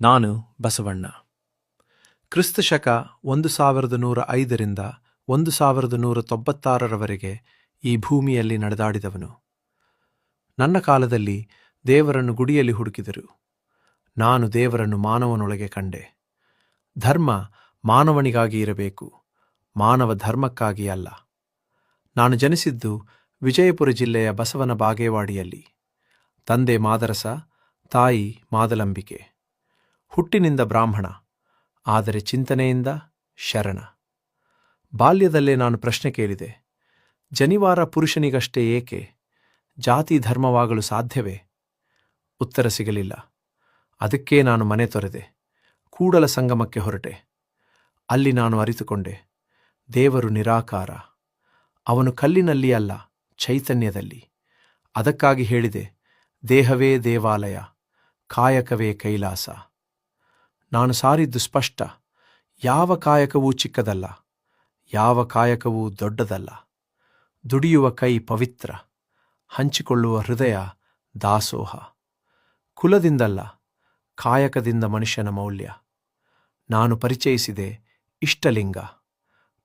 ನಾನು ಬಸವಣ್ಣ. ಕ್ರಿಸ್ತಶಕ 1105ರಿಂದ 1196ರವರೆಗೆ ಈ ಭೂಮಿಯಲ್ಲಿ ನಡೆದಾಡಿದವನು. ನನ್ನ ಕಾಲದಲ್ಲಿ ದೇವರನ್ನು ಗುಡಿಯಲ್ಲಿ ಹುಡುಕಿದರು. ನಾನು ದೇವರನ್ನು ಮಾನವನೊಳಗೆ ಕಂಡೆ. ಧರ್ಮ ಮಾನವನಿಗಾಗಿ ಇರಬೇಕು, ಮಾನವ ಧರ್ಮಕ್ಕಾಗಿ ಅಲ್ಲ. ನಾನು ಜನಿಸಿದ್ದು ವಿಜಯಪುರ ಜಿಲ್ಲೆಯ ಬಸವನ ಬಾಗೇವಾಡಿಯಲ್ಲಿ. ತಂದೆ ಮಾದರಸ, ತಾಯಿ ಮಾದಲಂಬಿಕೆ. ಹುಟ್ಟಿನಿಂದ ಬ್ರಾಹ್ಮಣ, ಆದರೆ ಚಿಂತನೆಯಿಂದ ಶರಣ. ಬಾಲ್ಯದಲ್ಲೇ ನಾನು ಪ್ರಶ್ನೆ ಕೇಳಿದೆ, ಜನಿವಾರ ಪುರುಷನಿಗಷ್ಟೇ ಏಕೆ? ಜಾತಿ ಧರ್ಮವಾಗಲು ಸಾಧ್ಯವೇ? ಉತ್ತರ ಸಿಗಲಿಲ್ಲ. ಅದಕ್ಕೇ ನಾನು ಮನೆ ತೊರೆದೆ, ಕೂಡಲ ಸಂಗಮಕ್ಕೆ ಹೊರಟೆ. ಅಲ್ಲಿ ನಾನು ಅರಿತುಕೊಂಡೆ, ದೇವರು ನಿರಾಕಾರ. ಅವನು ಕಲ್ಲಿನಲ್ಲಿ ಅಲ್ಲ, ಚೈತನ್ಯದಲ್ಲಿ. ಅದಕ್ಕಾಗಿ ಹೇಳಿದೆ, ದೇಹವೇ ದೇವಾಲಯ, ಕಾಯಕವೇ ಕೈಲಾಸ. ನಾನು ಸಾರಿದ್ದು ಸ್ಪಷ್ಟ. ಯಾವ ಕಾಯಕವೂ ಚಿಕ್ಕದಲ್ಲ, ಯಾವ ಕಾಯಕವೂ ದೊಡ್ಡದಲ್ಲ. ದುಡಿಯುವ ಕೈ ಪವಿತ್ರ, ಹಂಚಿಕೊಳ್ಳುವ ಹೃದಯ ದಾಸೋಹ. ಕುಲದಿಂದಲ್ಲ, ಕಾಯಕದಿಂದ ಮನುಷ್ಯನ ಮೌಲ್ಯ. ನಾನು ಪರಿಚಯಿಸಿದೆ ಇಷ್ಟಲಿಂಗ.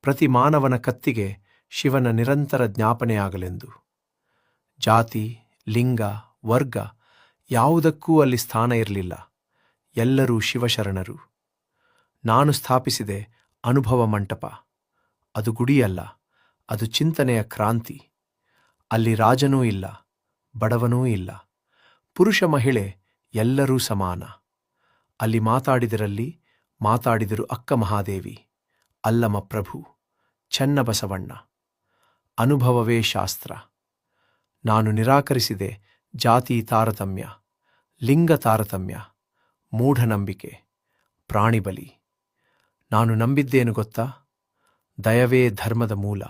ಪ್ರತಿ ಮಾನವನ ಕತ್ತಿಗೆ ಶಿವನ ನಿರಂತರ ಜ್ಞಾಪನೆಯಾಗಲೆಂದು. ಜಾತಿ, ಲಿಂಗ, ವರ್ಗ ಯಾವುದಕ್ಕೂ ಅಲ್ಲಿ ಸ್ಥಾನ ಇರಲಿಲ್ಲ. ಎಲ್ಲರೂ ಶಿವಶರಣರು. ನಾನು ಸ್ಥಾಪಿಸಿದೆ ಅನುಭವ ಮಂಟಪ. ಅದು ಗುಡಿಯಲ್ಲ, ಅದು ಚಿಂತನೆಯ ಕ್ರಾಂತಿ. ಅಲ್ಲಿ ರಾಜನೂ ಇಲ್ಲ, ಬಡವನೂ ಇಲ್ಲ, ಪುರುಷ ಮಹಿಳೆ ಎಲ್ಲರೂ ಸಮಾನ. ಅಲ್ಲಿ ಮಾತಾಡಿದರು ಅಕ್ಕ ಮಹಾದೇವಿ, ಅಲ್ಲಮ ಪ್ರಭು, ಚೆನ್ನಬಸವಣ್ಣ. ಅನುಭವವೇ ಶಾಸ್ತ್ರ. ನಾನು ನಿರಾಕರಿಸಿದೆ ಜಾತಿ ತಾರತಮ್ಯ, ಲಿಂಗ ತಾರತಮ್ಯ, ಮೂಢನಂಬಿಕೆ, ಪ್ರಾಣಿಬಲಿ. ನಾನು ನಂಬಿದ್ದೇನು ಗೊತ್ತಾ? ದಯವೇ ಧರ್ಮದ ಮೂಲ.